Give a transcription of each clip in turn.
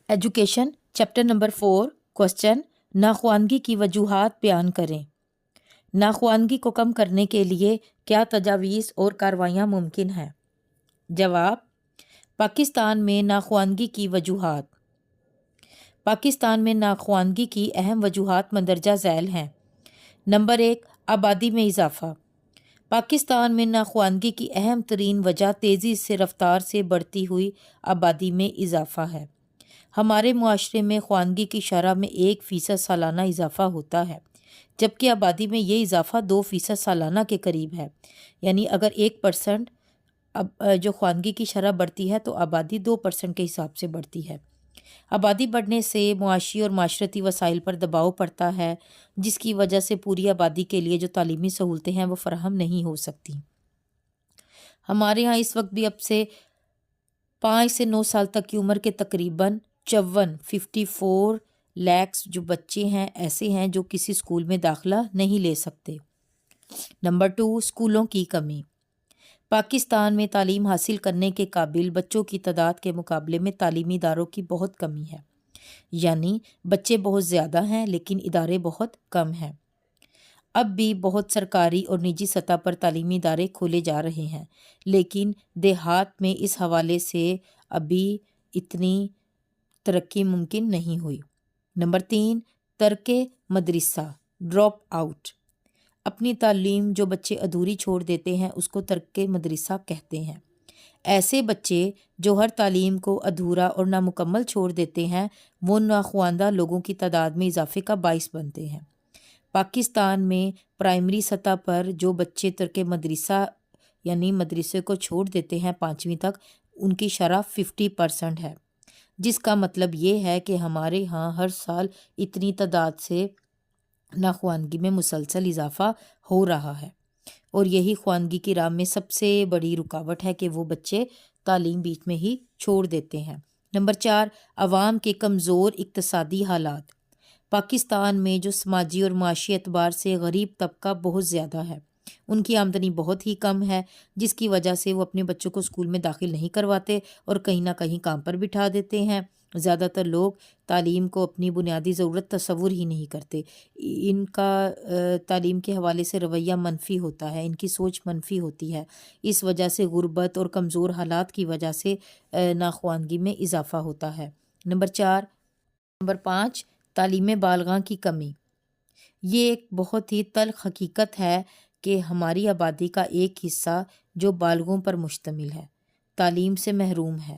Education chapter number 4 question ناخواندگی کی وجوہات بیان کریں۔ ناخواندگی کو کم کرنے کے لیے کیا تجاویز اور کارروائیاں ممکن ہیں؟ جواب: پاکستان میں ناخواندگی کی وجوہات۔ پاکستان میں ناخواندگی کی اہم وجوہات مندرجہ ذیل ہیں۔ نمبر 1، آبادی میں اضافہ۔ پاکستان میں ناخواندگی کی اہم ترین وجہ تیزی سے رفتار سے بڑھتی ہوئی آبادی میں اضافہ ہے۔ ہمارے معاشرے میں خواندگی کی شرح میں 1% سالانہ اضافہ ہوتا ہے، جبکہ آبادی میں یہ اضافہ 2% سالانہ کے قریب ہے۔ یعنی اگر 1% جو خواندگی کی شرح بڑھتی ہے تو آبادی 2% کے حساب سے بڑھتی ہے۔ آبادی بڑھنے سے معاشی اور معاشرتی وسائل پر دباؤ پڑتا ہے، جس کی وجہ سے پوری آبادی کے لیے جو تعلیمی سہولتیں ہیں وہ فراہم نہیں ہو سکتی۔ ہمارے ہاں اس وقت بھی اب سے 5 سے 9 سال تک کی عمر کے تقریباً 54 لاکھ جو بچے ہیں ایسے ہیں جو کسی اسکول میں داخلہ نہیں لے سکتے۔ نمبر 2، اسکولوں کی کمی۔ پاکستان میں تعلیم حاصل کرنے کے قابل بچوں کی تعداد کے مقابلے میں تعلیمی اداروں کی بہت کمی ہے۔ یعنی بچے بہت زیادہ ہیں لیکن ادارے بہت کم ہیں۔ اب بھی بہت سرکاری اور نجی سطح پر تعلیمی ادارے کھولے جا رہے ہیں، لیکن دیہات میں اس حوالے سے ابھی اتنی ترقی ممکن نہیں ہوئی۔ نمبر 3، ترک مدرسہ، ڈراپ آؤٹ۔ اپنی تعلیم جو بچے ادھوری چھوڑ دیتے ہیں اس کو ترک مدرسہ کہتے ہیں۔ ایسے بچے جو ہر تعلیم کو ادھورا اور نامکمل چھوڑ دیتے ہیں وہ ناخواندہ لوگوں کی تعداد میں اضافے کا باعث بنتے ہیں۔ پاکستان میں پرائمری سطح پر جو بچے ترک مدرسہ یعنی مدرسے کو چھوڑ دیتے ہیں 5ویں تک، ان کی شرح 50% ہے، جس کا مطلب یہ ہے کہ ہمارے ہاں ہر سال اتنی تعداد سے ناخواندگی میں مسلسل اضافہ ہو رہا ہے، اور یہی خواندگی کی راہ میں سب سے بڑی رکاوٹ ہے کہ وہ بچے تعلیم بیچ میں ہی چھوڑ دیتے ہیں۔ نمبر 4، عوام کے کمزور اقتصادی حالات۔ پاکستان میں جو سماجی اور معاشی اعتبار سے غریب طبقہ بہت زیادہ ہے، ان کی آمدنی بہت ہی کم ہے، جس کی وجہ سے وہ اپنے بچوں کو اسکول میں داخل نہیں کرواتے اور کہیں نہ کہیں کام پر بٹھا دیتے ہیں۔ زیادہ تر لوگ تعلیم کو اپنی بنیادی ضرورت تصور ہی نہیں کرتے۔ ان کا تعلیم کے حوالے سے رویہ منفی ہوتا ہے، ان کی سوچ منفی ہوتی ہے۔ اس وجہ سے غربت اور کمزور حالات کی وجہ سے ناخواندگی میں اضافہ ہوتا ہے۔ نمبر 5، تعلیم بالغاں کی کمی۔ یہ ایک بہت ہی تلخ حقیقت ہے کہ ہماری آبادی کا ایک حصہ جو بالغوں پر مشتمل ہے تعلیم سے محروم ہے۔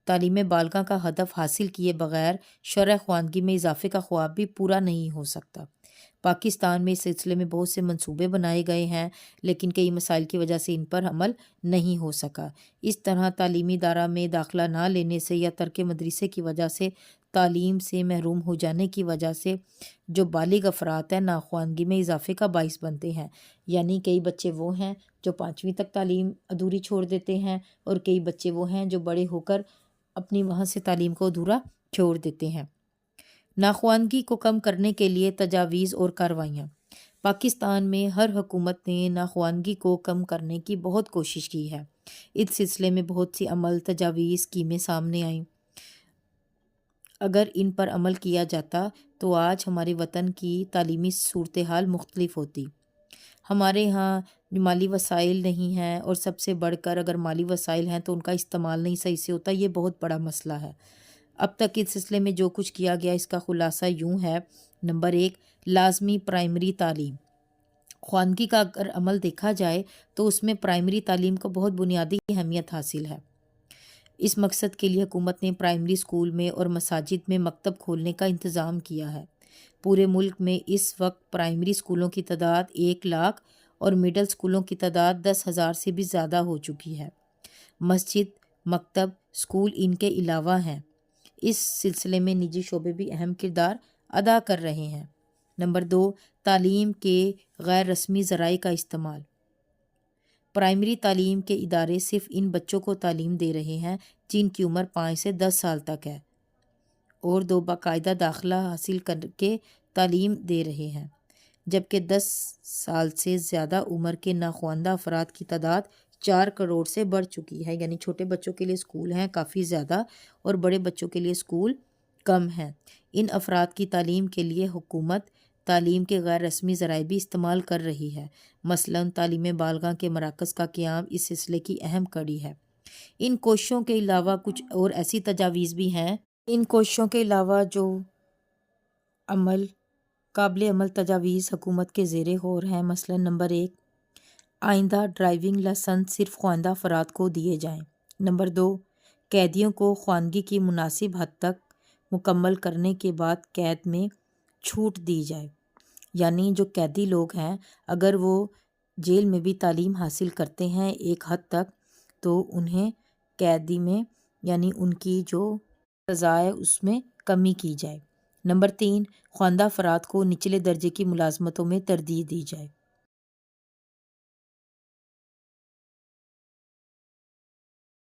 تعلیم بالغاں کا ہدف حاصل کیے بغیر شرح خواندگی میں اضافے کا خواب بھی پورا نہیں ہو سکتا۔ پاکستان میں اس سلسلے میں بہت سے منصوبے بنائے گئے ہیں، لیکن کئی مسائل کی وجہ سے ان پر عمل نہیں ہو سکا۔ اس طرح تعلیمی ادارہ میں داخلہ نہ لینے سے یا ترک مدرسے کی وجہ سے تعلیم سے محروم ہو جانے کی وجہ سے جو بالغ افراد ہیں ناخواندگی میں اضافے کا باعث بنتے ہیں۔ یعنی کئی بچے وہ ہیں جو 5ویں تک تعلیم ادھوری چھوڑ دیتے ہیں، اور کئی بچے وہ ہیں جو بڑے ہو کر اپنی وہاں سے تعلیم کو ادھورا چھوڑ دیتے ہیں۔ ناخواندگی کو کم کرنے کے لیے تجاویز اور کارروائیاں۔ پاکستان میں ہر حکومت نے ناخواندگی کو کم کرنے کی بہت کوشش کی ہے۔ اس سلسلے میں بہت سی عمل، تجاویز، اسکیمیں سامنے آئیں۔ اگر ان پر عمل کیا جاتا تو آج ہمارے وطن کی تعلیمی صورتحال مختلف ہوتی۔ ہمارے ہاں مالی وسائل نہیں ہیں، اور سب سے بڑھ کر اگر مالی وسائل ہیں تو ان کا استعمال نہیں صحیح سے ہوتا۔ یہ بہت بڑا مسئلہ ہے۔ اب تک اس سلسلے میں جو کچھ کیا گیا اس کا خلاصہ یوں ہے۔ نمبر 1، لازمی پرائمری تعلیم۔ خواندگی کا اگر عمل دیکھا جائے تو اس میں پرائمری تعلیم کو بہت بنیادی اہمیت حاصل ہے۔ اس مقصد کے لیے حکومت نے پرائمری اسکول میں اور مساجد میں مکتب کھولنے کا انتظام کیا ہے۔ پورے ملک میں اس وقت پرائمری اسکولوں کی تعداد 1 لاکھ اور مڈل اسکولوں کی تعداد 10,000 سے بھی زیادہ ہو چکی ہے۔ مسجد، مکتب، اسکول ان کے علاوہ ہیں۔ اس سلسلے میں نجی شعبے بھی اہم کردار ادا کر رہے ہیں۔ نمبر 2، تعلیم کے غیر رسمی ذرائع کا استعمال۔ پرائمری تعلیم کے ادارے صرف ان بچوں کو تعلیم دے رہے ہیں جن کی عمر 5 سے 10 سال تک ہے، اور باقاعدہ داخلہ حاصل کر کے تعلیم دے رہے ہیں، جبکہ 10 سال سے زیادہ عمر کے ناخواندہ افراد کی تعداد 4 کروڑ سے بڑھ چکی ہے۔ یعنی چھوٹے بچوں کے لیے اسکول ہیں کافی زیادہ، اور بڑے بچوں کے لیے اسکول کم ہیں۔ ان افراد کی تعلیم کے لیے حکومت تعلیم کے غیر رسمی ذرائع بھی استعمال کر رہی ہے، مثلاً تعلیم بالغاں کے مراکز کا قیام اس سلسلے کی اہم کڑی ہے۔ ان کوششوں کے علاوہ کچھ اور ایسی تجاویز بھی ہیں۔ ان کوششوں کے علاوہ جو قابل عمل تجاویز حکومت کے زیر غور ہیں، مثلاً نمبر 1، آئندہ ڈرائیونگ لائسنس صرف خواندہ افراد کو دیے جائیں۔ نمبر 2، قیدیوں کو خواندگی کی مناسب حد تک مکمل کرنے کے بعد قید میں چھوٹ دی جائے، یعنی جو قیدی لوگ ہیں اگر وہ جیل میں بھی تعلیم حاصل کرتے ہیں ایک حد تک تو انہیں قیدی میں یعنی ان کی جو سزا ہے اس میں کمی کی جائے۔ نمبر 3، خواندہ افراد کو نچلے درجے کی ملازمتوں میں ترجیح دی جائے۔